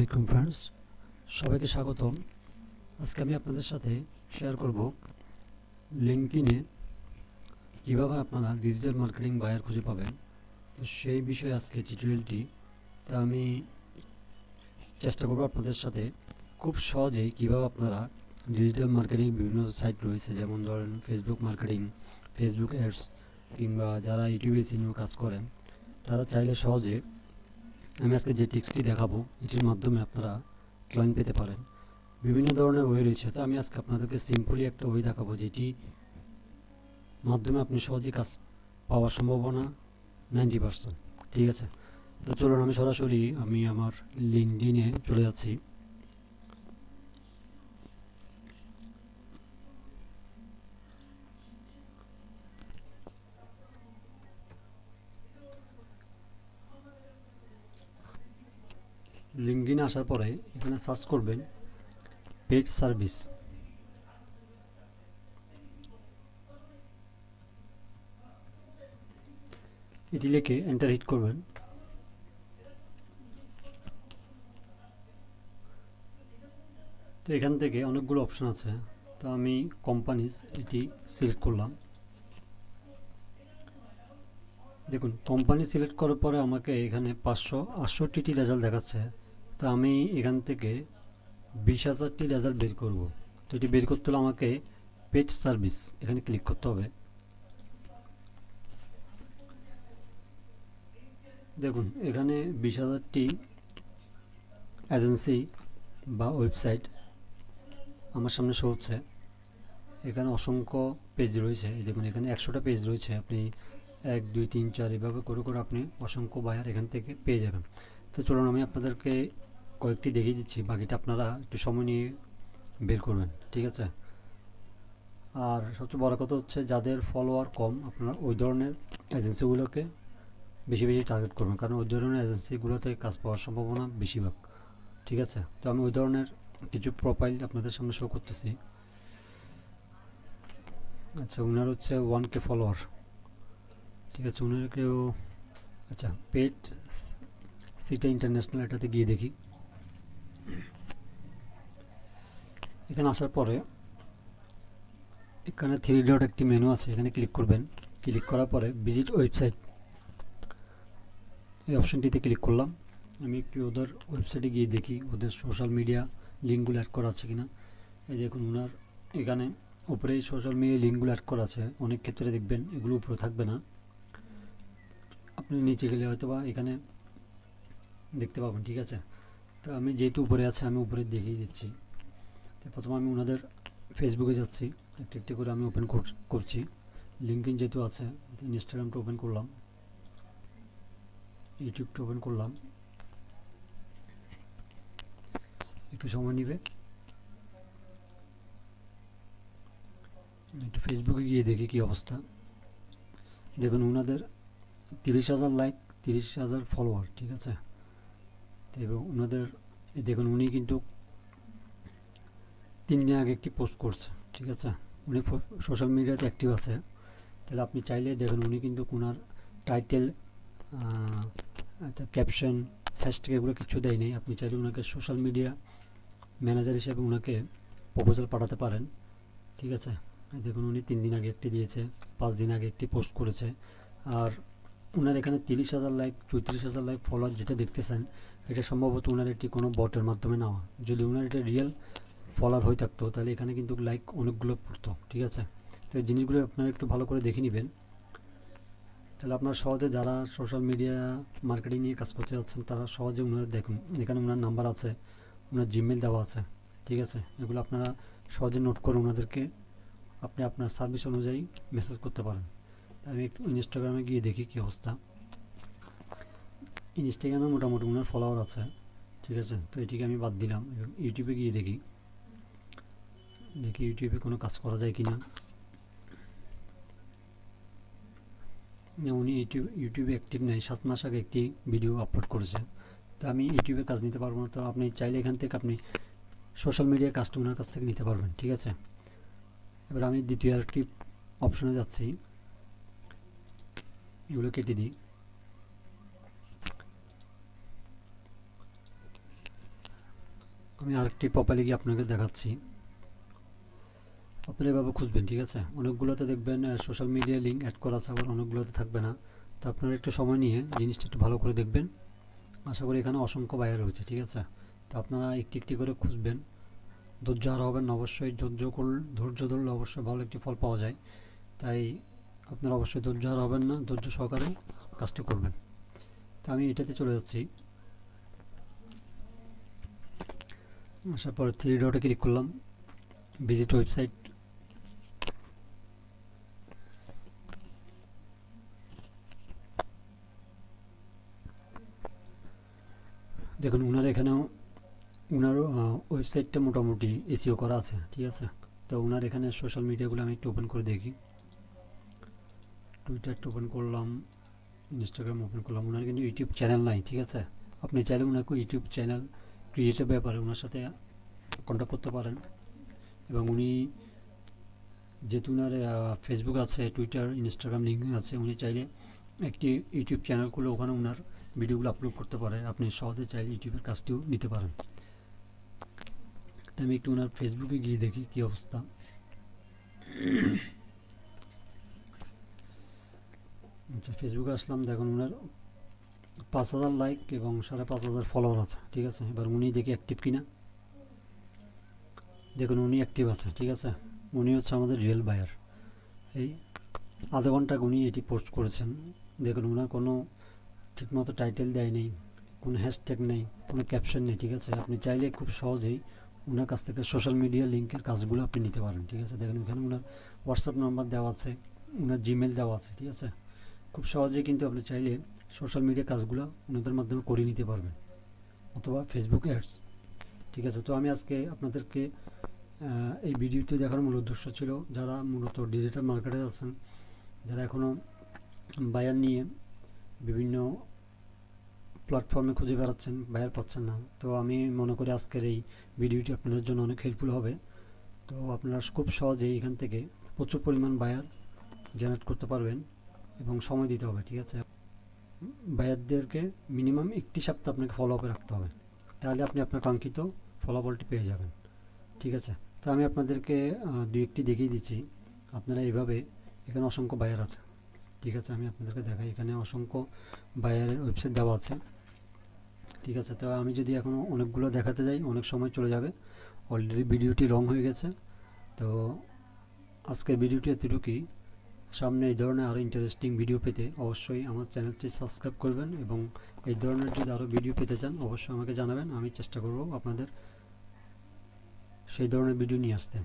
আসসালামাইকুম ফ্রেন্ডস, সবাইকে স্বাগতম। আজকে আমি আপনাদের সাথে শেয়ার করব লিঙ্কডইনে কীভাবে আপনারা ডিজিটাল মার্কেটিং বায়ার খুঁজে পাবেন। তো সেই বিষয়ে আজকে টিউটোরিয়ালটি। তা আমি চেষ্টা করব আপনাদের সাথে খুব সহজেই কীভাবে আপনারা ডিজিটাল মার্কেটিং বিভিন্ন সাইট রয়েছে, যেমন ধরেন ফেসবুক মার্কেটিং, ফেসবুক অ্যাডস, কিংবা যারা ইউটিউবে সিনিয়র কাজ করেন তারা চাইলে সহজে আমি আজকে যে টিক্সটি দেখাবো এটির মাধ্যমে আপনারা ক্লায়েন্ট পেতে পারেন। বিভিন্ন ধরনের ওয়ে রয়েছে, তো আমি আজকে আপনাদেরকে সিম্পলি একটা ওয়ে দেখাবো যেটি মাধ্যমে আপনি সহজেই কাজ পাওয়ার সম্ভাবনা 90%। ঠিক আছে, তো চলুন আমি সরাসরি আমার লিঙ্কডইনে চলে যাচ্ছি। লিঙ্কডইনে আসার পরে এখানে সার্চ করবেন পেইড সার্ভিস। এটি লিখে এন্টার হিট করবেন। তো এখান থেকে অনেকগুলো অপশন আছে, তো আমি কোম্পানিজ এটি সিলেক্ট করলাম। দেখুন, কোম্পানি সিলেক্ট করার পরে আমাকে এখানে 568টি রেজাল্ট দেখাচ্ছে। তো আমি এখান থেকে 20,000টি রেজাল্ট বের করব। তো এটি বের করতে হলে আমাকে পেড সার্ভিস এখানে ক্লিক করতে হবে। দেখুন, এখানে 20,000টি এজেন্সি বা ওয়েবসাইট আমার সামনে শো হচ্ছে। এখানে অসংখ্য পেজ রয়েছে। দেখুন, এখানে 100টা পেজ রয়েছে। আপনি 1 2 3 4 এভাবে করে করে আপনি অসংখ্য বায়ার এখান থেকে পেয়ে যাবেন। তো চলুন আমি আপনাদেরকে কয়েকটি দেখিয়ে দিচ্ছি, বাকিটা আপনারা একটু সময় নিয়ে বের করবেন। ঠিক আছে, আর সবচেয়ে বড় কথা হচ্ছে যাদের ফলোয়ার কম আপনারা ওই ধরনের এজেন্সিগুলোকে বেশি বেশি টার্গেট করবেন, কারণ ওই ধরনের এজেন্সিগুলোতে কাজ পাওয়ার সম্ভাবনা বেশিরভাগ। ঠিক আছে, তো আমি ওই ধরনের কিছু প্রোফাইল আপনাদের সামনে শো করতেছি। আচ্ছা, ওনার হচ্ছে 1K ফলোয়ার। ঠিক আছে, ওনারকেও আচ্ছা পেড সিটা ইন্টারন্যাশনাল এটাতে গিয়ে দেখি। এখানে আসার পরে এখানে 3 ডট একটি মেনু আছে, এখানে ক্লিক করবেন। ক্লিক করার পরে ভিজিট ওয়েবসাইট এই অপশানটিতে ক্লিক করলাম। আমি একটু ওদের ওয়েবসাইটে গিয়ে দেখি ওদের সোশ্যাল মিডিয়া লিঙ্কগুলো অ্যাড করা আছে কিনা। এই দেখুন, ওনার এখানে উপরে সোশ্যাল মিডিয়া লিঙ্কগুলো অ্যাড করা আছে। অনেক ক্ষেত্রে দেখবেন এগুলো উপরে থাকবে না, আপনি নিচে গেলে হয়তো বা এখানে দেখতে পাবেন। ঠিক আছে, তো আমি যেহেতু উপরে আছে আমি উপরে দেখিয়ে দিচ্ছি। তো প্রথমে আমি ওনাদের ফেসবুকে যাচ্ছি, একটি একটি করে আমি ওপেন করছি। লিঙ্কডিন যেহেতু আছে, ইনস্টাগ্রামটা ওপেন করলাম, ইউটিউবটা ওপেন করলাম। একটু সময় নেবে। একটু ফেসবুকে গিয়ে দেখি কী অবস্থা। দেখুন, ওনাদের 30,000 লাইক, 30,000 ফলোয়ার। ঠিক আছে, এবং ওনাদের দেখুন উনি কিন্তু 3 দিন আগে একটি পোস্ট করছে। ঠিক আছে, উনি সোশ্যাল মিডিয়াতে অ্যাক্টিভ আছে। তাহলে আপনি চাইলে দেখুন উনি কিন্তু ওনার টাইটেল, ক্যাপশন, হ্যাশট্যাগ এগুলো কিছু দেয় নেই। আপনি চাইলে ওনাকে সোশ্যাল মিডিয়া ম্যানেজার হিসেবে ওনাকে প্রপোজাল পাঠাতে পারেন। ঠিক আছে, দেখুন উনি 3 দিন আগে একটি দিয়েছে, 5 দিন আগে একটি পোস্ট করেছে। আর ওনার এখানে 30,000 লাইক, 34,000 লাইক ফলোয়ার যেটা দেখতেছেন, এটা সম্ভবত ওনার একটি কোনো বটের মাধ্যমে নেওয়া। যদি ওনার এটা রিয়েল ফলোয়ার হয়ে থাকতো তাহলে এখানে কিন্তু লাইক অনেকগুলো পড়তো। ঠিক আছে, তো এই জিনিসগুলো আপনারা একটু ভালো করে দেখে নেবেন। তাহলে আপনার সহজে যারা সোশ্যাল মিডিয়া মার্কেটিং নিয়ে কাজ করতে যাচ্ছেন তারা সহজে ওনার দেখুন, এখানে ওনার নাম্বার আছে, ওনার জিমেল দেওয়া আছে। ঠিক আছে, এগুলো আপনারা সহজে নোট করে ওনাদেরকে আপনি আপনার সার্ভিস অনুযায়ী মেসেজ করতে পারেন। আমি একটু ইনস্টাগ্রামে গিয়ে দেখি কী অবস্থা। ইনস্টাগ্রামে মোটামুটি ওনার ফলোয়ার আছে। ঠিক আছে, তো এটিকে আমি বাদ দিলাম। ইউটিউবে গিয়ে দেখি ইউটিউবে কোনো কাজ করা যায় কি না। উনি ইউটিউবে অ্যাক্টিভ নেই, 7 মাস আগে একটি ভিডিও আপলোড করেছে। তো আমি ইউটিউবের কাজ নিতে পারবো না, তো আপনি চাইলে এখান থেকে আপনি সোশ্যাল মিডিয়া কাজটা ওনার কাছ থেকে নিতে পারবেন। ঠিক আছে, এবার আমি দ্বিতীয় আরেকটি অপশনে যাচ্ছি, এগুলো কেটে দিই। আমি আরেকটি প্রোফাইলে গিয়ে আপনাকে দেখাচ্ছি। আপনারা এভাবে খুঁজবেন, ঠিক আছে। অনেকগুলোতে দেখবেন সোশ্যাল মিডিয়া লিঙ্ক অ্যাড করা আছে, আবার অনেকগুলোতে থাকবে না। তো আপনারা একটু সময় নিয়ে জিনিসটা একটু ভালো করে দেখবেন। আশা করি এখানে অসংখ্য বায়ার রয়েছে, ঠিক আছে। তো আপনারা একটি একটি করে খুঁজবেন, ধৈর্য হারা হবেন না। অবশ্যই ধৈর্য ধরলে অবশ্যই ভালো একটি ফল পাওয়া যায়। তাই আপনারা অবশ্যই ধৈর্য হারা হবেন না, ধৈর্য সহকারে কাজটি করবেন। তো আমি এটাতে চলে যাচ্ছি। আসার পরে থ্রি ডটে ক্লিক করলাম, ভিজিট ওয়েবসাইট। দেখুন উনার ওয়েবসাইটটা মোটামুটি এসইও করা আছে, ঠিক আছে। তো উনার এখানে সোশ্যাল মিডিয়াগুলো আমি একটু ওপেন করে দেখি। টুইটারটা ওপেন করলাম, ইনস্টাগ্রাম ওপেন করলাম। ওনার কিন্তু ইউটিউব চ্যানেল নাই, ঠিক আছে। আপনি চাইলে ওনাকে ইউটিউব চ্যানেল ক্রিয়েটের ব্যাপারে ওনার সাথে কন্ট্যাক্ট করতে পারেন। এবং উনি যেহেতু ওনার ফেসবুক আছে, টুইটার, ইনস্টাগ্রাম লিঙ্ক আছে, উনি চাইলে একটি ইউটিউব চ্যানেল খুলে ওখানে ওনার ভিডিওগুলো আপলোড করতে পারে। আপনি সহজে চাইলে ইউটিউবের কাজটিও নিতে পারেন। তাই আমি একটু ওনার ফেসবুকে গিয়ে দেখি কী অবস্থা। আচ্ছা, ফেসবুকে আসলাম। দেখুন ওনার 5,000 লাইক এবং 5,500 ফলোয়ার আছে, ঠিক আছে। এবার উনি দেখি অ্যাক্টিভ কিনা। দেখুন উনি অ্যাক্টিভ আছে, ঠিক আছে। উনি হচ্ছে আমাদের রিয়েল বায়ার। এই আধা ঘন্টা উনি এটি পোস্ট করেছেন। দেখুন ওনার কোনো ঠিকমতো টাইটেল দেয় নেই, কোনো হ্যাশট্যাগ নেই, কোনো ক্যাপশন নেই, ঠিক আছে। আপনি চাইলে খুব সহজেই ওনার কাছ থেকে সোশ্যাল মিডিয়া লিঙ্কের কাজগুলো আপনি নিতে পারেন, ঠিক আছে। দেখেন ওখানে ওনার হোয়াটসঅ্যাপ নাম্বার দেওয়া আছে, ওনার জিমেল দেওয়া আছে, ঠিক আছে। খুব সহজেই কিন্তু আপনি চাইলে সোশ্যাল মিডিয়া কাজগুলো ওনাদের মাধ্যমে করে নিতে পারবেন, অথবা ফেসবুক অ্যাডস, ঠিক আছে। তো আমি আজকে আপনাদেরকে এই ভিডিওটি দেখার মূল উদ্দেশ্য ছিল, যারা মূলত ডিজিটাল মার্কেটে আছেন, যারা এখনও বায়ার নিয়ে বিভিন্ন প্ল্যাটফর্মে খুঁজে বেড়াচ্ছেন, বায়ার পাচ্ছেন না। তো আমি মনে করি আজকের এই ভিডিওটি আপনাদের জন্য অনেক হেল্পফুল হবে। তো আপনারা খুব সহজেই এখান থেকে প্রচুর পরিমাণ বায়ার জেনারেট করতে পারবেন, এবং সময় দিতে হবে, ঠিক আছে। বায়ারদেরকে মিনিমাম 1টি সপ্তাহ আপনাকে ফলো আপে রাখতে হবে, তাহলে আপনি আপনার কাঙ্ক্ষিত ফলাফলটি পেয়ে যাবেন, ঠিক আছে। তো আমি আপনাদেরকে দুই একটি দেখিয়ে দিচ্ছি। আপনারা এইভাবে, এখানে অসংখ্য বায়ার আছে, ঠিক আছে। আমি আপনাদেরকে দেখাই, এখানে অসংখ্য বায়ারের ওয়েবসাইট দেওয়া আছে, ঠিক আছে। তো আমি যদি এখনও অনেকগুলো দেখাতে যাই অনেক সময় চলে যাবে। অলরেডি ভিডিওটি লং হয়ে গেছে। তো আজকের ভিডিওটি এতটুকুই। সামনে এই ধরনের আরও ইন্টারেস্টিং ভিডিও পেতে অবশ্যই আমার চ্যানেলটি সাবস্ক্রাইব করবেন, এবং এই ধরনের যদি আরও ভিডিও পেতে চান অবশ্যই আমাকে জানাবেন। আমি চেষ্টা করব আপনাদের সেই ধরনের ভিডিও নিয়ে আসতে।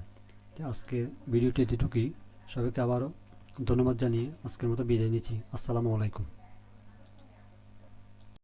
তো আজকের ভিডিওটি এতটুকুই। সবাইকে আবারও ধন্যবাদ জানিয়ে আজকের মতো বিদায় নিচ্ছি। আসসালামু আলাইকুম।